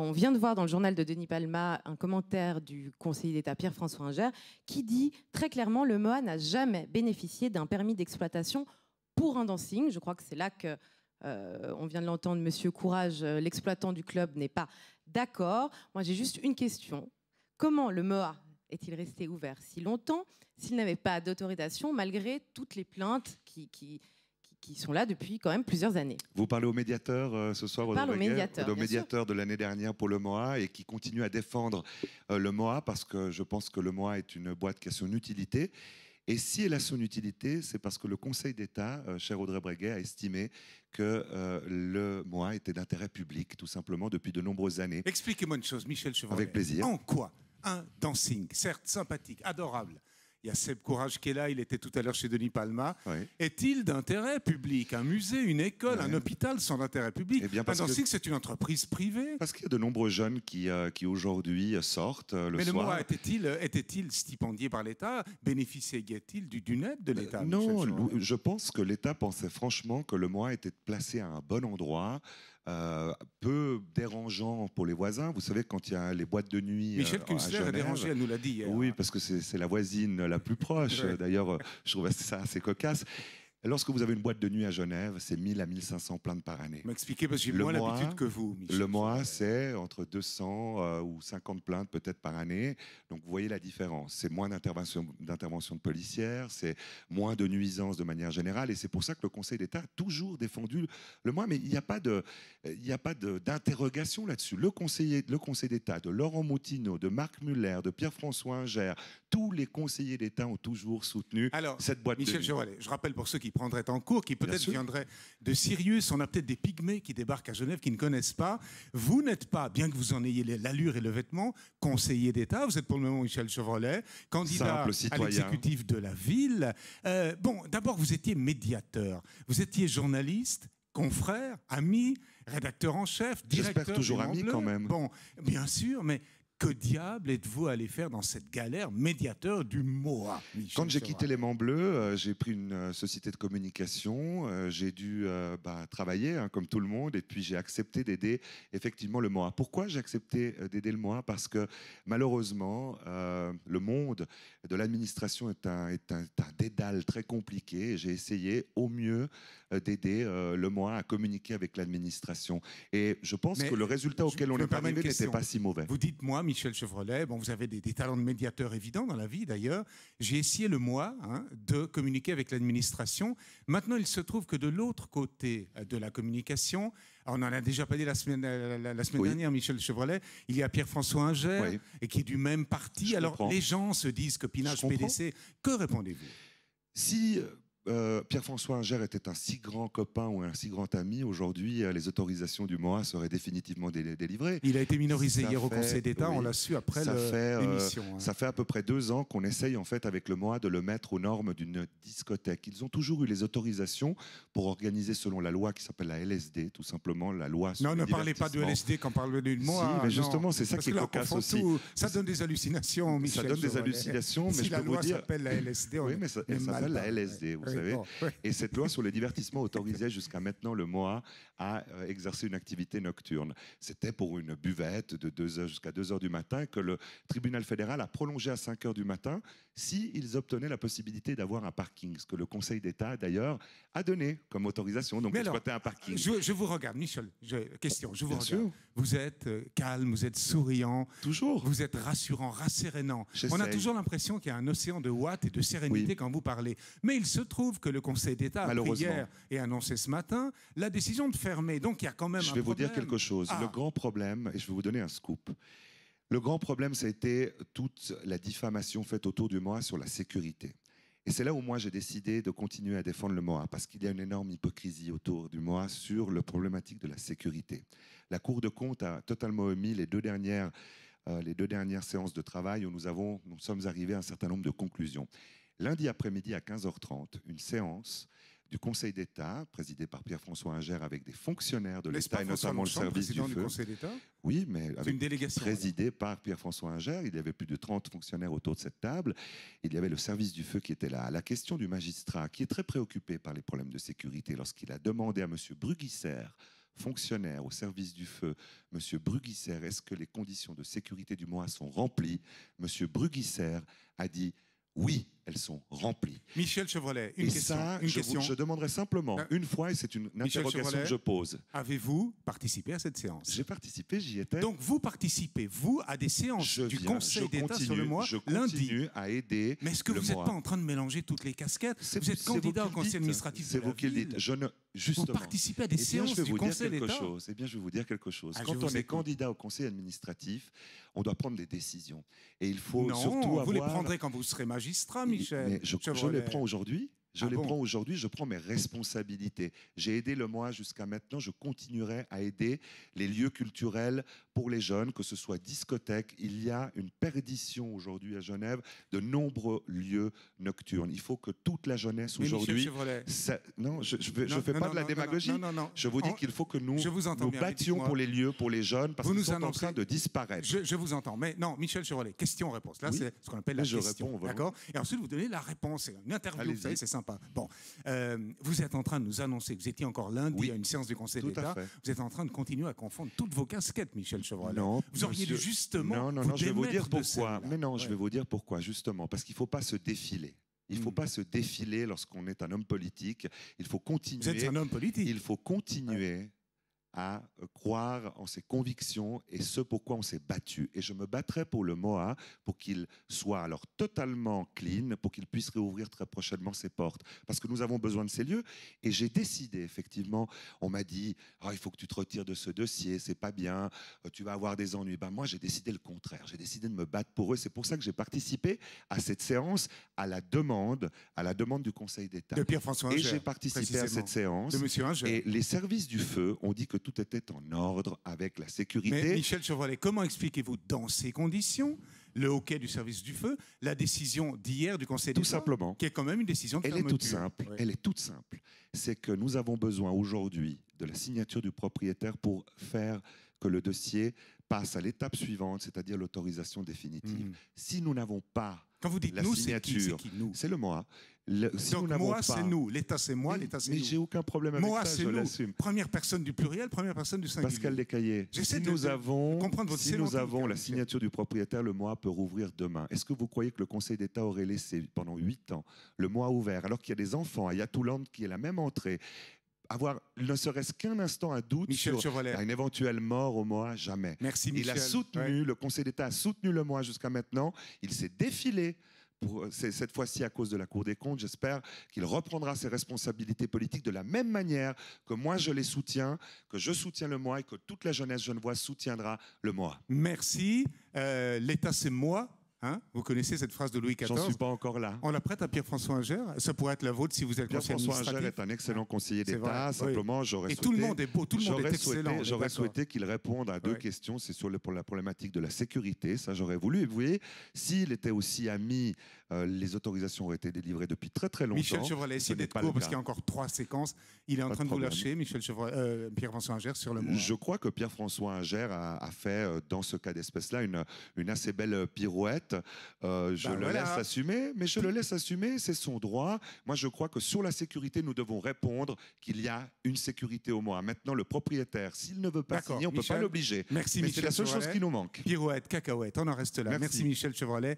on vient de voir dans le journal de Denis Palma un commentaire du conseiller d'État Pierre-François Inger qui dit très clairement le MOA n'a jamais bénéficié d'un permis d'exploitation pour un dancing. Je crois que c'est là que, on vient de l'entendre, Monsieur Courage, l'exploitant du club, n'est pas d'accord. Moi, j'ai juste une question. Comment le MOA est-il resté ouvert si longtemps s'il n'avait pas d'autorisation malgré toutes les plaintes qui sont là depuis quand même plusieurs années? Vous parlez au médiateur ce soir, au médiateur de l'année dernière pour le MOA et qui continue à défendre le MOA parce que je pense que le MOA est une boîte qui a son utilité. Et si elle a son utilité, c'est parce que le Conseil d'État, cher Audrey Breguet, a estimé que le MOA était d'intérêt public, tout simplement, depuis de nombreuses années. Expliquez-moi une chose, Michel Chevrolet. Avec plaisir. En quoi un dancing, certes sympathique, adorable, il y a Seb Courage qui est là, il était tout à l'heure chez Denis Palma. Oui. Est-il d'intérêt public? Un musée, une école, un hôpital sont d'intérêt public? Un dancing, c'est une entreprise privée. Parce qu'il y a de nombreux jeunes qui aujourd'hui sortent le soir. Mais le MOA était-il stipendié par l'État? Bénéficiait-il d'une aide de l'État? Non, je pense que l'État pensait franchement que le MOA était placé à un bon endroit, peu dérangeant pour les voisins. Vous savez, quand il y a les boîtes de nuit Michel Kunstler est dérangé, elle nous l'a dit hier. Oui, parce que c'est la voisine la plus proche. Ouais. D'ailleurs, je trouve ça assez cocasse. Lorsque vous avez une boîte de nuit à Genève, c'est 1000 à 1500 plaintes par année. M'expliquez, parce que j'ai moins l'habitude que vous, Michel. Le MOA, c'est entre 200 ou 50 plaintes peut-être par année. Donc vous voyez la différence. C'est moins d'intervention de policières, c'est moins de nuisances de manière générale. Et c'est pour ça que le Conseil d'État a toujours défendu le MOA. Mais il n'y a pas d'interrogation là-dessus. Le Conseil d'État, de Laurent Moutineau, de Marc Muller, de Pierre-François Inger, tous les conseillers d'État ont toujours soutenu cette boîte de nuit. Michel Chevrolet, je rappelle pour ceux qui prendraient en cours, qui peut-être viendraient de Sirius, on a peut-être des pygmées qui débarquent à Genève, qui ne connaissent pas. Vous n'êtes pas, bien que vous en ayez l'allure et le vêtement, conseiller d'État, vous êtes pour le moment Michel Chevrolet, candidat à l'exécutif de la ville. Bon, d'abord, vous étiez médiateur, vous étiez journaliste, confrère, ami, rédacteur en chef, directeur. J'espère toujours ami quand même. Bon, bien sûr, mais que diable êtes-vous allé faire dans cette galère, médiateur du MOA? Quand j'ai quitté les Mans Bleus, j'ai pris une société de communication, j'ai dû travailler comme tout le monde et puis j'ai accepté d'aider effectivement le MOA. Pourquoi j'ai accepté d'aider le MOA? Parce que malheureusement, le monde de l'administration est un dédale très compliqué et j'ai essayé au mieux d'aider le MOA à communiquer avec l'administration. Et je pense que le résultat auquel on est arrivé n'était pas si mauvais. Vous dites moi, Michel Chevrolet, bon, vous avez des talents de médiateur évidents dans la vie d'ailleurs. J'ai essayé le mois de communiquer avec l'administration. Maintenant, il se trouve que de l'autre côté de la communication, on en a déjà parlé la semaine dernière, Michel Chevrolet, il y a Pierre-François Inger, et qui est du même parti. Alors, les gens se disent copinage PDC. Que répondez-vous? Si Pierre-François Inger était un si grand copain ou un si grand ami, aujourd'hui, les autorisations du MOA seraient définitivement délivrées. Il a été minorisé hier au Conseil d'État, on l'a su après l'émission. Ça fait à peu près 2 ans qu'on essaye en fait avec le MOA de le mettre aux normes d'une discothèque. Ils ont toujours eu les autorisations pour organiser selon la loi qui s'appelle la LSD, tout simplement la loi sur le divertissement. Non, ne parlez pas de LSD quand parle du MOA. Si, mais justement, c'est ça qui est cocasse aussi. Ça donne des hallucinations, Michel. Ça donne des hallucinations, mais si la loi s'appelle la LSD, oui, mais elle s'appelle la LSD, vous savez. Et cette loi sur le divertissement autorisait jusqu'à maintenant le MOA à exercer une activité nocturne. C'était pour une buvette de 2 heures jusqu'à 2 heures du matin que le tribunal fédéral a prolongé à 5 heures du matin s'ils obtenaient la possibilité d'avoir un parking, ce que le Conseil d'État d'ailleurs a donné comme autorisation, donc exploiter un parking. Je vous regarde, Michel, question, je vous regarde. Vous êtes calme, vous êtes souriant. Toujours. Vous êtes rassurant, rassérénant. On a toujours l'impression qu'il y a un océan de watts et de sérénité quand vous parlez. Mais il se trouve que le Conseil d'État a pris hier et annoncé ce matin la décision de fermer. Donc il y a quand même un problème. Je vais vous dire quelque chose. Le grand problème, et je vais vous donner un scoop, le grand problème, ça a été toute la diffamation faite autour du MOA sur la sécurité. Et c'est là où moi j'ai décidé de continuer à défendre le MOA, parce qu'il y a une énorme hypocrisie autour du MOA sur la problématique de la sécurité. La Cour de compte a totalement omis les deux dernières séances de travail où nous sommes arrivés à un certain nombre de conclusions. Lundi après-midi à 15h30, une séance du Conseil d'État, présidée par Pierre-François Inger, avec des fonctionnaires de l'État et notamment le service du feu. Du Conseil d'État ? Oui, mais avec une délégation présidée par Pierre-François Inger. Il y avait plus de 30 fonctionnaires autour de cette table. Il y avait le service du feu qui était là. La question du magistrat, qui est très préoccupé par les problèmes de sécurité, lorsqu'il a demandé à M. Bruguisser, fonctionnaire au service du feu, M. Bruguisser, est-ce que les conditions de sécurité du MOA sont remplies? M. Bruguisser a dit oui, elles sont remplies. Michel Chevrolet, une question. Je demanderai simplement une fois, et c'est une interrogation que je pose. Avez-vous participé à cette séance? J'ai participé, j'y étais. Donc vous participez, vous, à des séances du Conseil d'État sur le MOA lundi. Je continue à aider. Mais est-ce que vous n'êtes pas en train de mélanger toutes les casquettes? Vous êtes candidat au Conseil administratif de la ville. C'est vous qui le dites. Justement. Vous participez à des séances du Conseil d'État. Eh bien, je vais vous dire quelque chose. Quand on est candidat au Conseil administratif, on doit prendre des décisions. Et il faut surtout avoir... vous les prendrez quand vous serez magistrat, Michel. Mais je les prends aujourd'hui. Je prends mes responsabilités. J'ai aidé le MOA jusqu'à maintenant, je continuerai à aider les lieux culturels pour les jeunes, que ce soit discothèques. Il y a une perdition aujourd'hui à Genève de nombreux lieux nocturnes. Il faut que toute la jeunesse aujourd'hui... Non, je ne fais pas de la démagogie. Je vous dis qu'il faut que nous battions pour les lieux, pour les jeunes, parce qu'ils sont en train de disparaître. Je vous entends. Mais non, Michel Chevrolet, question-réponse. Là, c'est ce qu'on appelle la question. D'accord. Et ensuite, vous donnez la réponse. C'est une interview, vous savez, c'est sympa. Bon, vous êtes en train de nous annoncer que vous étiez encore lundi à une séance du Conseil d'État. Vous êtes en train de continuer à confondre toutes vos casquettes, Michel Chevrolet. Non, vous auriez dû justement vous je vais vous dire pourquoi. Mais non, je vais vous dire pourquoi, justement. Parce qu'il ne faut pas se défiler. Il ne faut pas se défiler lorsqu'on est un homme politique. Il faut continuer. Vous êtes un homme politique. Il faut continuer à croire en ses convictions et ce pourquoi on s'est battu. Et je me battrai pour le MOA pour qu'il soit alors totalement clean, pour qu'il puisse réouvrir très prochainement ses portes. Parce que nous avons besoin de ces lieux. Et j'ai décidé, effectivement, on m'a dit « il faut que tu te retires de ce dossier, c'est pas bien, tu vas avoir des ennuis ». Ben, moi, j'ai décidé le contraire. J'ai décidé de me battre pour eux. C'est pour ça que j'ai participé à cette séance à la demande du Conseil d'État. De Pierre-François Inger. Et j'ai participé à cette séance. De Monsieur Inger. Et les services du feu ont dit que tout était en ordre avec la sécurité. Mais Michel Chevrolet, comment expliquez-vous dans ces conditions le hoquet du service du feu, la décision d'hier du Conseil d'État? Tout simplement. Qui est quand même une décision de fermeture. Elle est toute simple. Oui. Elle est toute simple. C'est que nous avons besoin aujourd'hui de la signature du propriétaire pour faire que le dossier passe à l'étape suivante, c'est-à-dire l'autorisation définitive. Si nous n'avons pas quand vous dites la nous, signature, c'est qui nous? C'est le MOA. Si donc moi, c'est nous. L'État, c'est moi. L'État, c'est nous. Mais j'ai aucun problème avec moi, ça, je l'assume. Première personne du pluriel, première personne du singulier. Pascal Descaillés, si nous avons la signature du propriétaire, le MOA peut rouvrir demain. Est-ce que vous croyez que le Conseil d'État aurait laissé pendant 8 ans le MOA ouvert, alors qu'il y a des enfants à Yatouland qui est la même entrée, avoir ne serait-ce qu'un instant un doute sur une éventuelle mort au MOA? Jamais. Merci, Michel. Il a soutenu, le Conseil d'État a soutenu le MOA jusqu'à maintenant. Il s'est défilé. Cette fois-ci à cause de la Cour des comptes, j'espère qu'il reprendra ses responsabilités politiques de la même manière que moi je les soutiens, que je soutiens le MOA et que toute la jeunesse genevoise soutiendra le MOA. Merci. L'État c'est moi. Hein, vous connaissez cette phrase de Louis XIV? J'en suis pas encore là. On la prête à Pierre-François Inger. Ça pourrait être la vôtre si vous êtes conseiller administratif. Pierre-François Inger est un excellent conseiller d'État. Simplement, j'aurais souhaité... tout le monde est beau, tout le monde est excellent. J'aurais souhaité qu'il réponde à deux questions. C'est pour la problématique de la sécurité. Ça, j'aurais voulu. Et vous voyez, s'il était aussi ami, les autorisations auraient été délivrées depuis très très longtemps. Michel Chevrolet, essayez d'être court parce qu'il y a encore 3 séquences. Il est en train de vous lâcher, Michel Chevrolet, Pierre-François Inger, sur le MOA. Je crois que Pierre-François Inger a fait, dans ce cas d'espèce-là, une assez belle pirouette. Je le laisse assumer, mais je le laisse assumer, c'est son droit. Moi, je crois que sur la sécurité, nous devons répondre qu'il y a une sécurité au MOA. Maintenant, le propriétaire, s'il ne veut pas signer, on ne peut pas l'obliger. Merci, mais Michel. C'est la seule chose qui nous manque. Pirouette, cacahuète, on en reste là. Merci Michel Chevrolet.